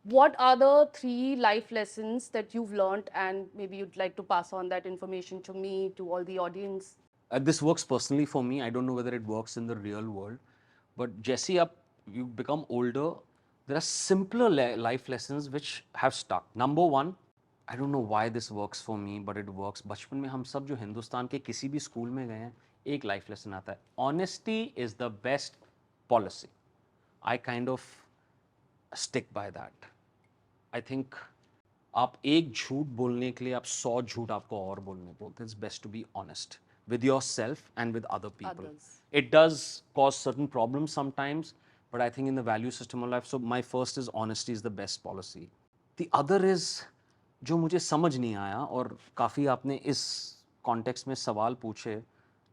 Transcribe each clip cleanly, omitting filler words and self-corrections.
What are the 3 life lessons that you've learned and maybe you'd like to pass on that information to me, to all the audience? This works personally for me. I don't know whether it works in the real world. But Jesse, up you become older, there are simpler life lessons which have stuck. Number one, I don't know why this works for me, but it works. बचपन में हम सब जो हिंदुस्तान के किसी भी school में गए हैं, एक लाइफ लेसन आता है. Honesty is the best policy. I kind of stick by that. I think आप एक झूठ बोलने के लिए आप 100 झूठ आपको और बोलने बोलते. It's best to be honest with yourself and with other people. Others. It does cause certain problems sometimes, but I think in the value system of life, so my first is honesty is the best policy. The other is जो मुझे समझ नहीं आया और काफ़ी आपने इस context में सवाल पूछे.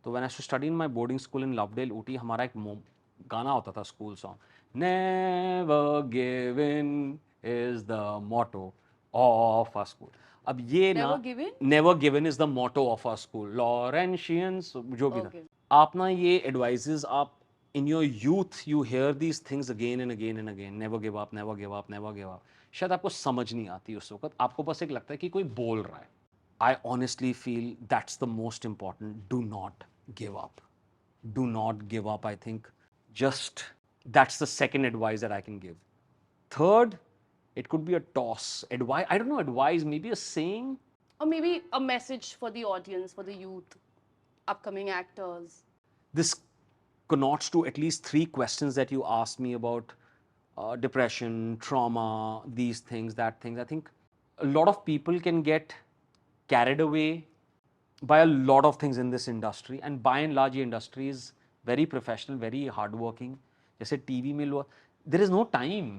तो when I used to study in my boarding school in Lovedale, Ooty, हमारा एक गाना होता था school song, never give in is the motto of our school. अब ये ना, never given is the motto of our school, Lawrencians जो भी था. आप ना ये एडवाइजेस आप in your youth you hear these things again and again and again, never give up, never give up, never give up. शायद आपको समझ नहीं आती उस वक्त, आपको बस एक लगता है कि कोई बोल रहा है. I honestly feel that's the most important. Do not give up. Do not give up. I think just that's the second advice that I can give. Third, it could be a toss. Advice, I don't know, advice, maybe a saying. Or maybe a message for the audience, for the youth, upcoming actors. This connotes to at least 3 questions that you asked me about depression, trauma, these things, that things. I think a lot of people can get carried away by a lot of things in this industry, and by and large, the industry is very professional, very hardworking. जैसे TV में लो, there is no time.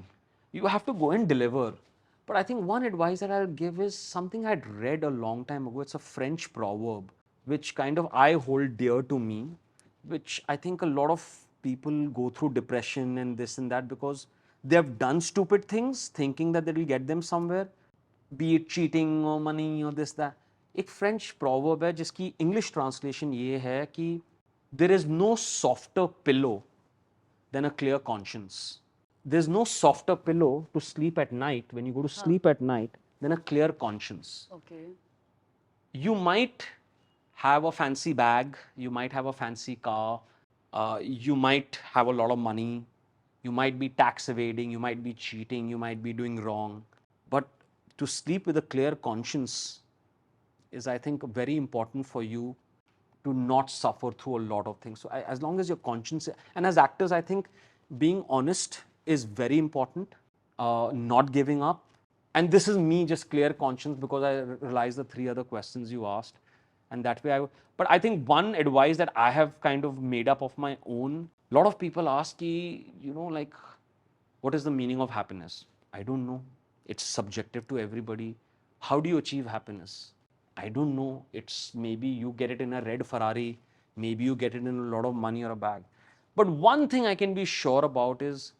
You have to go and deliver. But I think one advice that I'll give is something I'd read a long time ago. It's a French proverb, which kind of I hold dear to me, which I think a lot of people go through depression and this and that because they have done stupid things thinking that they will get them somewhere, be it cheating or money or this, that. एक French proverb है जिसकी English translation ये है कि there is no softer pillow than a clear conscience. There is no softer pillow to sleep at night when you go to sleep at night than a clear conscience. Okay. You might have a fancy bag, you might have a fancy car, you might have a lot of money, you might be tax evading, you might be cheating, you might be doing wrong. But to sleep with a clear conscience is, I think, very important for you to not suffer through a lot of things. So as long as your conscience, and as actors, I think being honest is very important, not giving up. And this is me, just clear conscience, because I realized the 3 other questions you asked. And that way but I think one advice that I have kind of made up of my own, a lot of people ask, like, what is the meaning of happiness? I don't know. It's subjective to everybody. How do you achieve happiness? I don't know. It's maybe you get it in a red Ferrari, maybe you get it in a lot of money or a bag. But one thing I can be sure about is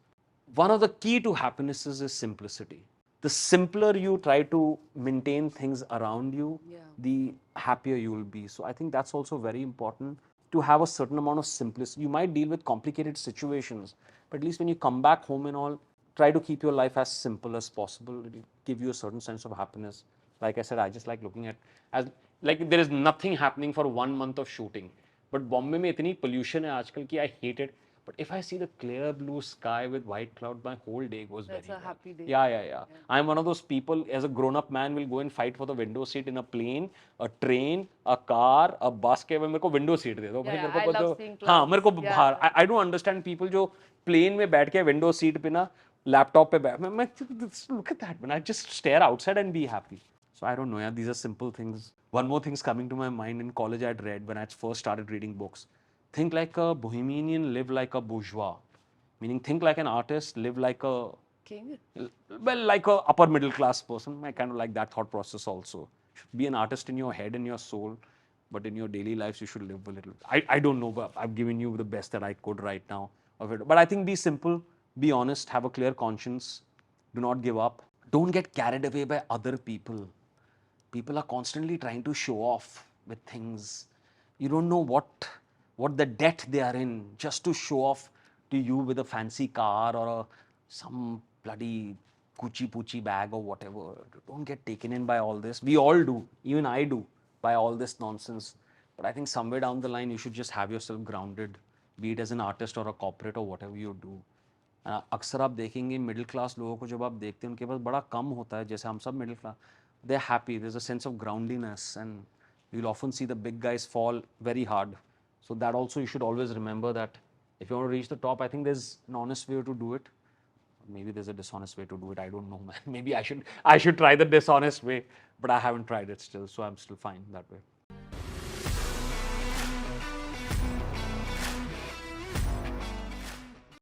one of the key to happiness is simplicity. The simpler you try to maintain things around you, the happier you will be. So I think that's also very important to have a certain amount of simplicity. You might deal with complicated situations, but at least when you come back home and all, try to keep your life as simple as possible. It will give you a certain sense of happiness. Like I said, I just like looking at, as like there is nothing happening for 1 month of shooting. But Bombay में इतनी pollution है आजकल कि I hate it. But if I see the clear blue sky with white cloud, my whole day goes very well. That's a happy day. Yeah. I'm one of those people, as a grown-up man, will go and fight for the window seat in a plane, a train, a car, a bus के मेरे को window seat दे दो. Yeah, मेरे I को love तो seeing हाँ clouds. मेरे को Yeah. बाहर. I don't understand people जो plane में बैठ के window seat पे ना laptop पे बैठ, मैं look at that man. I just stare outside and be happy. So I don't know. Yeah, these are simple things. One more thing's coming to my mind. In college, I'd read when I first started reading books. Think like a bohemian, live like a bourgeois. Meaning, think like an artist, live like a King. well, like a upper middle class person. I kind of like that thought process also. Should be an artist in your head and your soul, but in your daily lives, you should live a little. I don't know, but I've given you the best that I could right now of it. But I think be simple, be honest, have a clear conscience, do not give up. Don't get carried away by other people. People are constantly trying to show off with things. You don't know what the debt they are in just to show off to you with a fancy car or some bloody Gucci Poochie bag or whatever. Don't get taken in by all this. We all do. Even I do, by all this nonsense. But I think somewhere down the line, you should just have yourself grounded, be it as an artist or a corporate or whatever you do. अक्सर आप देखेंगे middle class लोगों को जब आप देखते हैं उनके पास बड़ा कम होता है जैसे हम सब middle class they are happy there is a sense of groundedness and you will often see the big guys fall very hard so that also you should always remember that if you want to reach the top, I think there's an honest way to do it. Maybe there's a dishonest way to do it. I don't know, man. Maybe I should try the dishonest way, but I haven't tried it still, so I'm still fine that way.